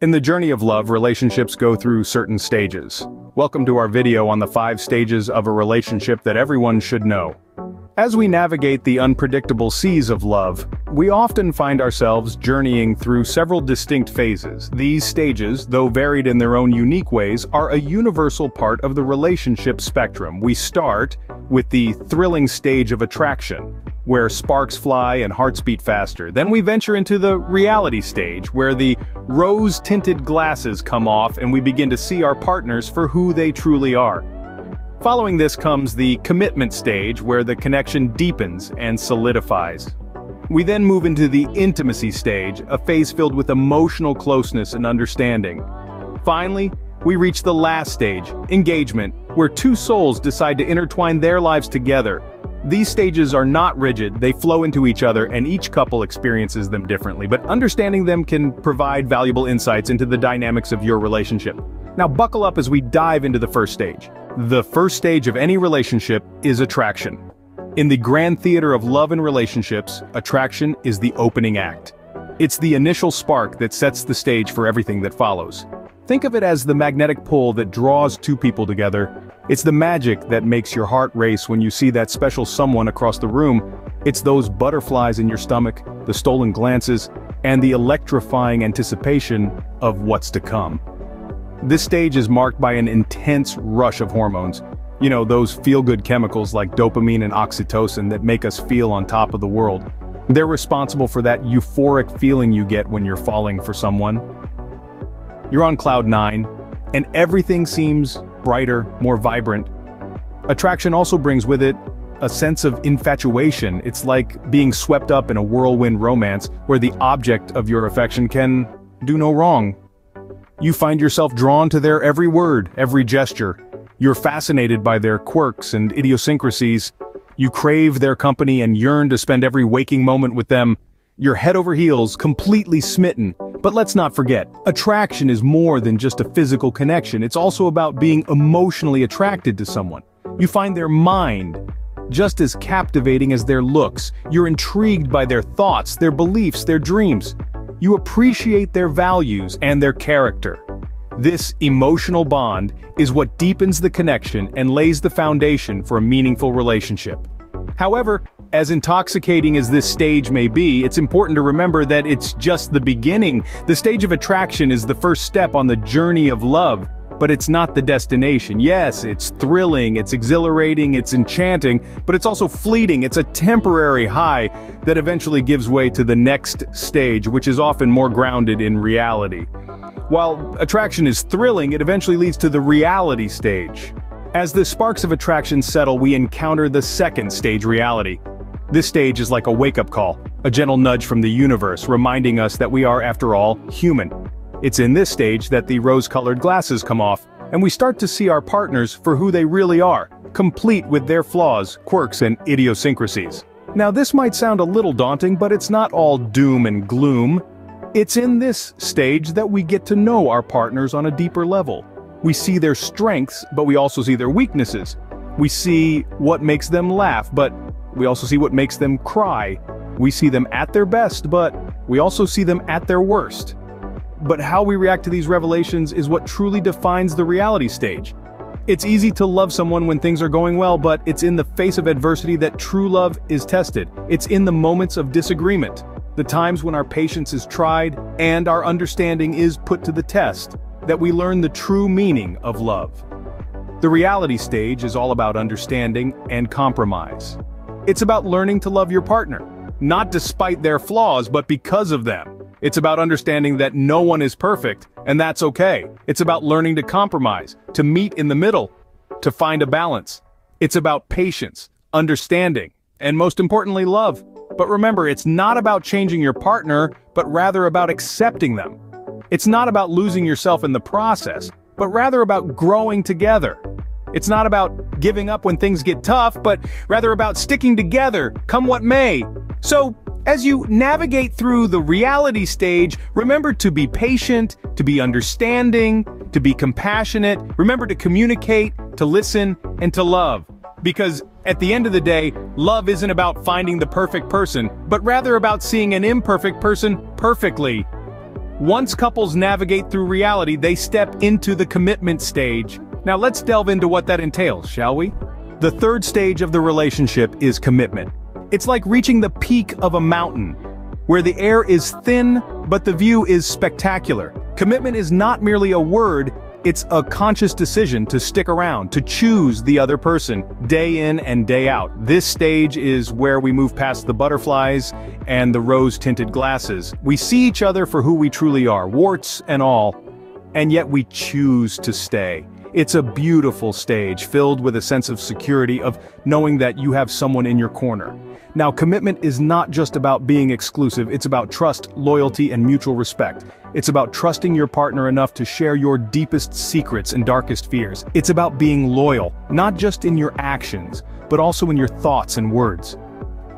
In the journey of love, relationships go through certain stages. Welcome to our video on the 5 stages of a relationship that everyone should know. As we navigate the unpredictable seas of love, we often find ourselves journeying through several distinct phases. These stages, though varied in their own unique ways, are a universal part of the relationship spectrum. We start with the thrilling stage of attraction, where sparks fly and hearts beat faster. Then we venture into the reality stage, where the rose-tinted glasses come off and we begin to see our partners for who they truly are. Following this comes the commitment stage, where the connection deepens and solidifies. We then move into the intimacy stage, a phase filled with emotional closeness and understanding. Finally, we reach the last stage, engagement, where two souls decide to intertwine their lives together. These stages are not rigid, they flow into each other, and each couple experiences them differently, but understanding them can provide valuable insights into the dynamics of your relationship. Now buckle up as we dive into the first stage. The first stage of any relationship is attraction. In the grand theater of love and relationships, attraction is the opening act. It's the initial spark that sets the stage for everything that follows. Think of it as the magnetic pull that draws two people together. It's the magic that makes your heart race when you see that special someone across the room. It's those butterflies in your stomach, the stolen glances, and the electrifying anticipation of what's to come. This stage is marked by an intense rush of hormones. You know, those feel-good chemicals like dopamine and oxytocin that make us feel on top of the world. They're responsible for that euphoric feeling you get when you're falling for someone. You're on cloud 9, and everything seems brighter, more vibrant. Attraction also brings with it a sense of infatuation. It's like being swept up in a whirlwind romance where the object of your affection can do no wrong. You find yourself drawn to their every word, every gesture. You're fascinated by their quirks and idiosyncrasies. You crave their company and yearn to spend every waking moment with them. You're head over heels, completely smitten. But let's not forget, attraction is more than just a physical connection. It's also about being emotionally attracted to someone. You find their mind just as captivating as their looks. You're intrigued by their thoughts, their beliefs, their dreams. You appreciate their values and their character. This emotional bond is what deepens the connection and lays the foundation for a meaningful relationship. However, as intoxicating as this stage may be, it's important to remember that it's just the beginning. The stage of attraction is the first step on the journey of love, but it's not the destination. Yes, it's thrilling, it's exhilarating, it's enchanting, but it's also fleeting. It's a temporary high that eventually gives way to the next stage, which is often more grounded in reality. While attraction is thrilling, it eventually leads to the reality stage. As the sparks of attraction settle, we encounter the second stage, reality. This stage is like a wake-up call, a gentle nudge from the universe, reminding us that we are, after all, human. It's in this stage that the rose-colored glasses come off, and we start to see our partners for who they really are, complete with their flaws, quirks, and idiosyncrasies. Now this might sound a little daunting, but it's not all doom and gloom. It's in this stage that we get to know our partners on a deeper level. We see their strengths, but we also see their weaknesses. We see what makes them laugh, but we also see what makes them cry. We see them at their best, but we also see them at their worst. But how we react to these revelations is what truly defines the reality stage. It's easy to love someone when things are going well, but it's in the face of adversity that true love is tested. It's in the moments of disagreement, the times when our patience is tried and our understanding is put to the test, that we learn the true meaning of love. The reality stage is all about understanding and compromise. It's about learning to love your partner, not despite their flaws, but because of them. It's about understanding that no one is perfect, and that's okay. It's about learning to compromise, to meet in the middle, to find a balance. It's about patience, understanding, and most importantly, love. But remember, it's not about changing your partner, but rather about accepting them. It's not about losing yourself in the process, but rather about growing together. It's not about giving up when things get tough, but rather about sticking together, come what may. So, as you navigate through the reality stage, remember to be patient, to be understanding, to be compassionate. Remember to communicate, to listen, and to love. Because at the end of the day, love isn't about finding the perfect person, but rather about seeing an imperfect person perfectly. Once couples navigate through reality, they step into the commitment stage. Now let's delve into what that entails, shall we? The third stage of the relationship is commitment. It's like reaching the peak of a mountain, where the air is thin, but the view is spectacular. Commitment is not merely a word, it's a conscious decision to stick around, to choose the other person, day in and day out. This stage is where we move past the butterflies and the rose-tinted glasses. We see each other for who we truly are, warts and all, and yet we choose to stay. It's a beautiful stage, filled with a sense of security, of knowing that you have someone in your corner. Now, commitment is not just about being exclusive, it's about trust, loyalty, and mutual respect. It's about trusting your partner enough to share your deepest secrets and darkest fears. It's about being loyal, not just in your actions, but also in your thoughts and words.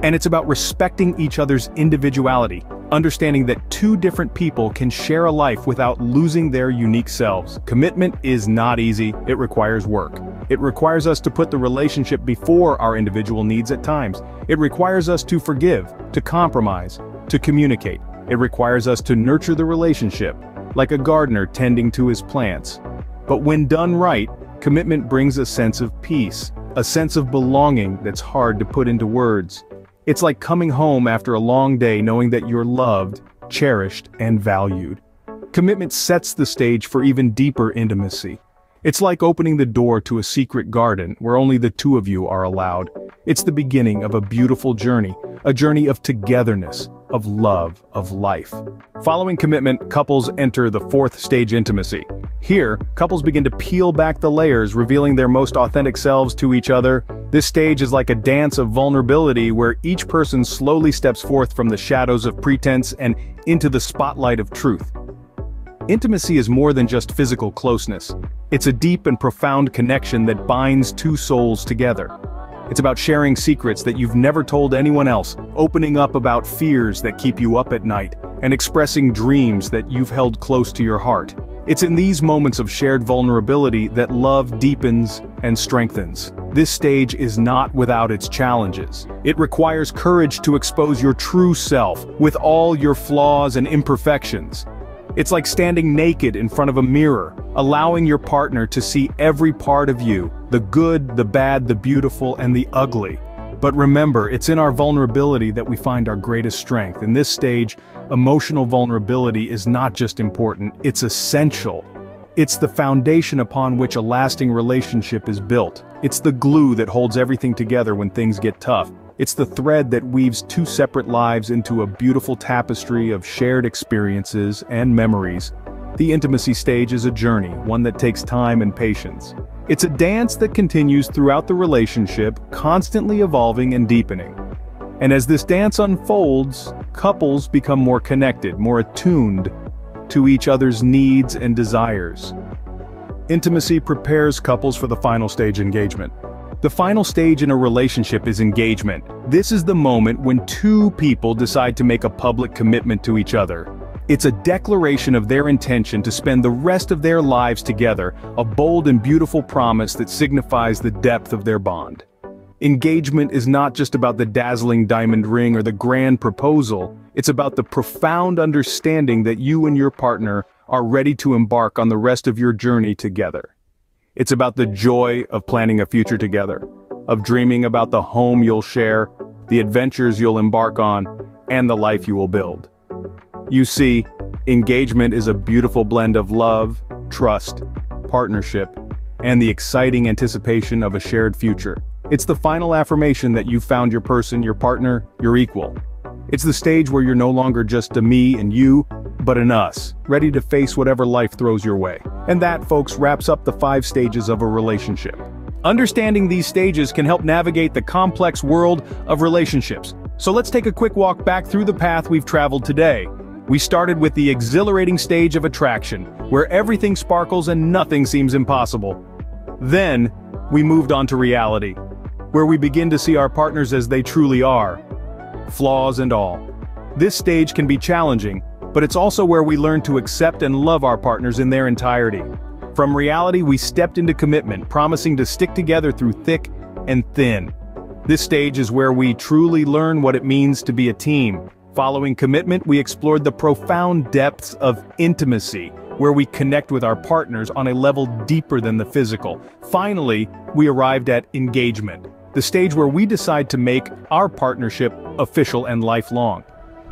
And it's about respecting each other's individuality, understanding that two different people can share a life without losing their unique selves. Commitment is not easy, it requires work. It requires us to put the relationship before our individual needs at times. It requires us to forgive, to compromise, to communicate. It requires us to nurture the relationship, like a gardener tending to his plants. But when done right, commitment brings a sense of peace, a sense of belonging that's hard to put into words. It's like coming home after a long day knowing that you're loved, cherished, and valued. Commitment sets the stage for even deeper intimacy. It's like opening the door to a secret garden where only the two of you are allowed. It's the beginning of a beautiful journey, a journey of togetherness, of love, of life. Following commitment, couples enter the fourth stage, intimacy. Here, couples begin to peel back the layers, revealing their most authentic selves to each other. This stage is like a dance of vulnerability where each person slowly steps forth from the shadows of pretense and into the spotlight of truth. Intimacy is more than just physical closeness. It's a deep and profound connection that binds two souls together. It's about sharing secrets that you've never told anyone else, opening up about fears that keep you up at night, and expressing dreams that you've held close to your heart. It's in these moments of shared vulnerability that love deepens and strengthens. This stage is not without its challenges. It requires courage to expose your true self, with all your flaws and imperfections. It's like standing naked in front of a mirror, allowing your partner to see every part of you, the good, the bad, the beautiful, and the ugly. But remember, it's in our vulnerability that we find our greatest strength. In this stage, emotional vulnerability is not just important, it's essential. It's the foundation upon which a lasting relationship is built. It's the glue that holds everything together when things get tough. It's the thread that weaves two separate lives into a beautiful tapestry of shared experiences and memories. The intimacy stage is a journey, one that takes time and patience. It's a dance that continues throughout the relationship, constantly evolving and deepening. And as this dance unfolds, couples become more connected, more attuned to each other's needs and desires. Intimacy prepares couples for the final stage, engagement. The final stage in a relationship is engagement. This is the moment when two people decide to make a public commitment to each other. It's a declaration of their intention to spend the rest of their lives together, a bold and beautiful promise that signifies the depth of their bond. Engagement is not just about the dazzling diamond ring or the grand proposal, it's about the profound understanding that you and your partner are ready to embark on the rest of your journey together. It's about the joy of planning a future together, of dreaming about the home you'll share, the adventures you'll embark on, and the life you will build. You see, engagement is a beautiful blend of love, trust, partnership, and the exciting anticipation of a shared future. It's the final affirmation that you've found your person, your partner, your equal. It's the stage where you're no longer just a me and you, but an us, ready to face whatever life throws your way. And that, folks, wraps up the 5 stages of a relationship. Understanding these stages can help navigate the complex world of relationships. So let's take a quick walk back through the path we've traveled today. We started with the exhilarating stage of attraction, where everything sparkles and nothing seems impossible. Then, we moved on to reality, where we begin to see our partners as they truly are, flaws and all. This stage can be challenging, but it's also where we learn to accept and love our partners in their entirety. From reality, we stepped into commitment, promising to stick together through thick and thin. This stage is where we truly learn what it means to be a team, Following commitment, we explored the profound depths of intimacy, where we connect with our partners on a level deeper than the physical. Finally, we arrived at engagement, the stage where we decide to make our partnership official and lifelong.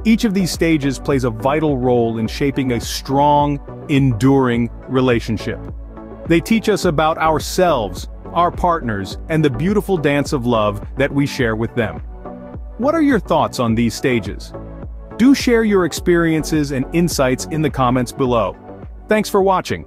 Each of these stages plays a vital role in shaping a strong, enduring relationship. They teach us about ourselves, our partners, and the beautiful dance of love that we share with them. What are your thoughts on these stages? Do share your experiences and insights in the comments below. Thanks for watching.